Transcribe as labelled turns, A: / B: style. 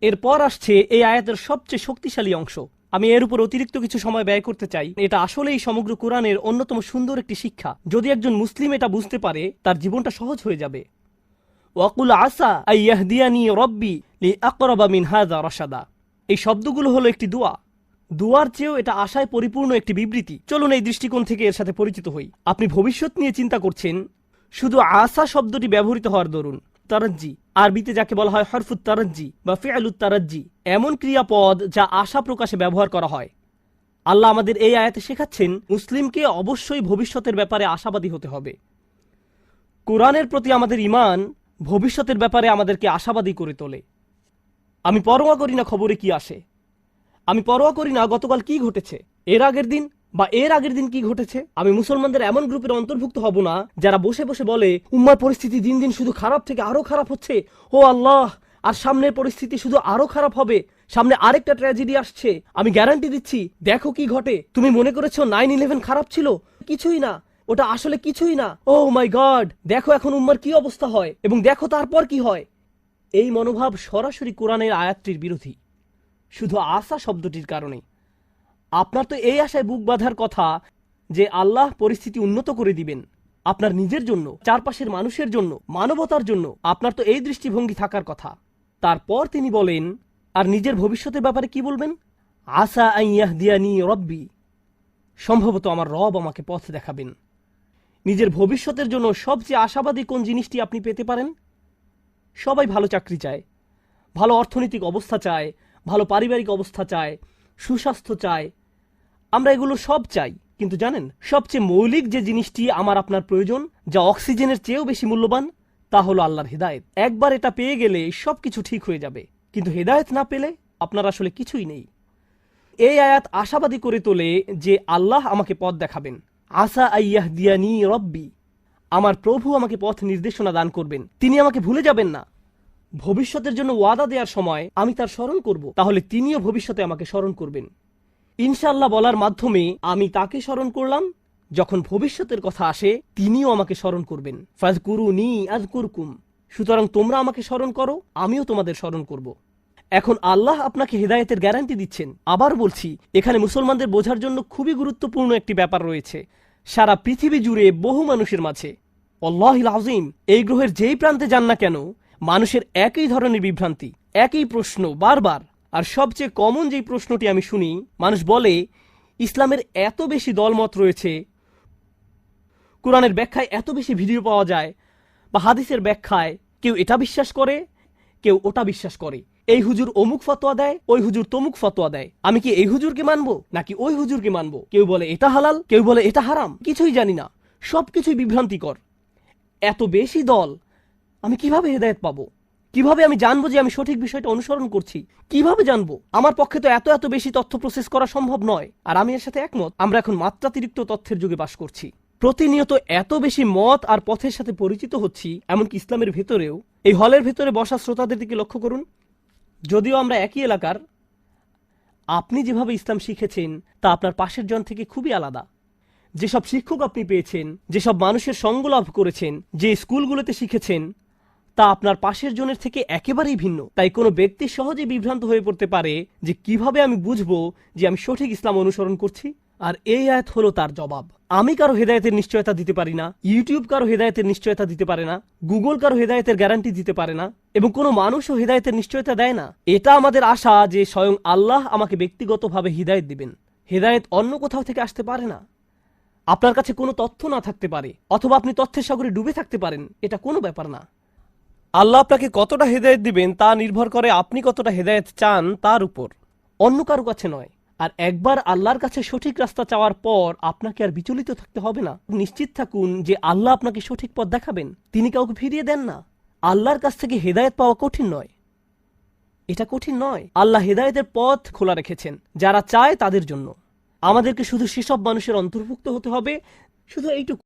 A: এরপর আসছে এই আয়াতের সবচেয়ে শক্তিশালী অংশ। আমি এর উপর অতিরিক্ত কিছু সময় ব্যয় করতে চাই। এটা আসলেই সমগ্র কোরআনের অন্যতম সুন্দর একটি শিক্ষা। যদি একজন মুসলিম এটা বুঝতে পারে, তার জীবনটা সহজ হয়ে যাবে। ওয়াকুল আসা আইয়াহদিয়ানি রব্বি লিআকরাবা মিন হাযা রাশাদা। এই শব্দগুলো হলো একটি দোয়া। দুয়ার চেয়েও এটা আশায় পরিপূর্ণ একটি বিবৃতি। চলুন এই দৃষ্টিকোণ থেকে এর সাথে পরিচিত হই। আপনি ভবিষ্যৎ নিয়ে চিন্তা করছেন, শুধু আসা শব্দটি ব্যবহৃত হওয়ার দরুন। তারাজ্জি, আরবিতে যাকে বলা হয় হরফুত তারাজ্জি বা ফিআলুত তারাজ্জি, এমন ক্রিয়াপদ যা আশা প্রকাশে ব্যবহার করা হয়। আল্লাহ আমাদের এই আয়াতে শেখাচ্ছেন মুসলিমকে অবশ্যই ভবিষ্যতের ব্যাপারে আশাবাদী হতে হবে। কোরআনের প্রতি আমাদের ঈমান ভবিষ্যতের ব্যাপারে আমাদেরকে আশাবাদী করে তোলে। আমি পরোয়া করি না খবরে কি আসে, আমি পরোয়া করি না গতকাল কি ঘটেছে, এর আগের দিন কি ঘটেছে। আমি মুসলমানদের এমন গ্রুপের অন্তর্ভুক্ত হব না যারা বসে বসে বলে উম্মার পরিস্থিতি দিন দিন শুধু খারাপ থেকে আরো খারাপ হচ্ছে, ও আল্লাহ, আর সামনের পরিস্থিতি শুধু আরো খারাপ হবে, সামনে আরেকটা ট্র্যাজেডি আসছে, আমি গ্যারান্টি দিচ্ছি, দেখো কি ঘটে। তুমি মনে করেছো 9/11 খারাপ ছিল? কিছুই না, ওটা আসলে কিছুই না। ও মাই গড, দেখো এখন উম্মার কি অবস্থা হয়, এবং দেখো তারপর কি হয়। এই মনোভাব সরাসরি কোরআনের আয়াতটির বিরোধী, শুধু আশা শব্দটির কারণে। আপনার তো এই আশায় বুক বাঁধার কথা যে আল্লাহ পরিস্থিতি উন্নত করে দিবেন আপনার নিজের জন্য, চারপাশের মানুষের জন্য, মানবতার জন্য। আপনার তো এই দৃষ্টিভঙ্গি থাকার কথা। তারপর তিনি বলেন, আর নিজের ভবিষ্যতের ব্যাপারে কি বলবেন? আসা আন ইয়াহদিয়ানি রব্বি, সম্ভবত আমার রব আমাকে পথ দেখাবেন। নিজের ভবিষ্যতের জন্য সবচেয়ে আশাবাদী কোন জিনিসটি আপনি পেতে পারেন? সবাই ভালো চাকরি চায়, ভালো অর্থনৈতিক অবস্থা চায়, ভালো পারিবারিক অবস্থা চায়, সুস্বাস্থ্য চায়। আমরা এগুলো সব চাই, কিন্তু জানেন সবচেয়ে মৌলিক যে জিনিসটি আমার আপনার প্রয়োজন, যা অক্সিজেনের চেয়েও বেশি মূল্যবান, তা হলো আল্লাহর হেদায়েত। একবার এটা পেয়ে গেলে সবকিছু ঠিক হয়ে যাবে, কিন্তু হেদায়েত না পেলে আপনার আসলে কিছুই নেই। এই আয়াত আশাবাদী করে তোলে যে আল্লাহ আমাকে পথ দেখাবেন। আসা আইয়াহদিয়ানি রব্বি, আমার প্রভু আমাকে পথ নির্দেশনা দান করবেন, তিনি আমাকে ভুলে যাবেন না। ভবিষ্যতের জন্য ওয়াদা দেওয়ার সময় আমি তার স্মরণ করব, তাহলে তিনিও ভবিষ্যতে আমাকে স্মরণ করবেন। ইনশাআল্লাহ বলার মাধ্যমে আমি তাকে স্মরণ করলাম, যখন ভবিষ্যতের কথা আসে তিনিও আমাকে স্মরণ করবেন। ফাযকুরুনি আযকুরকুম, সুতরাং তোমরা আমাকে স্মরণ করো, আমিও তোমাদের স্মরণ করব। এখন আল্লাহ আপনাকে হেদায়েতের গ্যারান্টি দিচ্ছেন। আবার বলছি, এখানে মুসলমানদের বোঝার জন্য খুবই গুরুত্বপূর্ণ একটি ব্যাপার রয়েছে। সারা পৃথিবী জুড়ে বহু মানুষের মাঝে, আল্লাহিল আযীম, এই গ্রহের যেই প্রান্তে যান না কেন, মানুষের একই ধরনের বিভ্রান্তি, একই প্রশ্ন বারবার। আর সবচেয়ে কমন যেই প্রশ্নটি আমি শুনি, মানুষ বলে ইসলামের এত বেশি দলমত রয়েছে, কোরআনের ব্যাখ্যায় এত বেশি ভিডিও পাওয়া যায়, বা হাদিসের ব্যাখ্যায় কেউ এটা বিশ্বাস করে, কেউ ওটা বিশ্বাস করে। এই হুজুর অমুক ফতোয়া দেয়, ওই হুজুর তমুক ফতোয়া দেয়, আমি কি এই হুজুরকে মানবো নাকি ওই হুজুরকে মানবো? কেউ বলে এটা হালাল, কেউ বলে এটা হারাম, কিছুই জানি না, সবকিছুই বিভ্রান্তিকর। এত বেশি দল, আমি কিভাবে হেদায়েত পাবো? কিভাবে আমি জানবো যে আমি সঠিক বিষয়টা অনুসরণ করছি? কিভাবে জানবো? আমার পক্ষে তো এত বেশি তথ্য প্রসেস করা সম্ভব নয়। আর আমি এর সাথে একমত, আমরা এখন মাত্রাতিরিক্ত তথ্যের যুগে বাস করছি। প্রতিনিয়ত এত বেশি মত আর পথের সাথে পরিচিত হচ্ছি, এমনকি ইসলামের ভেতরেও। এই হলের ভেতরে বসা শ্রোতাদের দিকে লক্ষ্য করুন, যদিও আমরা একই এলাকার, আপনি যেভাবে ইসলাম শিখেছেন তা আপনার পাশের জন থেকে খুবই আলাদা। যেসব শিক্ষক আপনি পেয়েছেন, যেসব মানুষের সঙ্গ লাভ করেছেন, যে স্কুলগুলোতে শিখেছেন, তা আপনার পাশের জনের থেকে একেবারেই ভিন্ন। তাই কোনো ব্যক্তি সহজেই বিভ্রান্ত হয়ে পড়তে পারে যে কিভাবে আমি বুঝবো যে আমি সঠিক ইসলাম অনুসরণ করছি। আর এই আয়াত হলো তার জবাব। আমি কারো হেদায়েতের নিশ্চয়তা দিতে পারি না, ইউটিউব কারো হেদায়েতের নিশ্চয়তা দিতে পারে না, গুগল কারো হেদায়েতের গ্যারান্টি দিতে পারে না, এবং কোনো মানুষও হেদায়েতের নিশ্চয়তা দেয় না। এটা আমাদের আশা যে স্বয়ং আল্লাহ আমাকে ব্যক্তিগতভাবে হিদায়েত দিবেন। হেদায়েত অন্য কোথাও থেকে আসতে পারে না। আপনার কাছে কোনো তথ্য না থাকতে পারে, অথবা আপনি তথ্যের সাগরে ডুবে থাকতে পারেন, এটা কোনো ব্যাপার না। আল্লাহ আপনাকে কতটা হেদায়েত দিবেন তা নির্ভর করে আপনি কতটা হেদায়েত চান তার উপর, অন্য কারো কাছে নয়। আর একবার আল্লাহর কাছে সঠিক রাস্তা চাওয়ার পর আপনাকে আর বিচলিত থাকতে হবে না। নিশ্চিত থাকুন যে আল্লাহ আপনাকে সঠিক পথ দেখাবেন, তিনি কাউকে ফিরিয়ে দেন না। আল্লাহর কাছ থেকে হেদায়েত পাওয়া কঠিন নয়, এটা কঠিন নয়। আল্লাহ হেদায়েতের পথ খোলা রেখেছেন যারা চায় তাদের জন্য। আমাদেরকে শুধু সেসব মানুষের অন্তর্ভুক্ত হতে হবে, শুধু এইটুকু।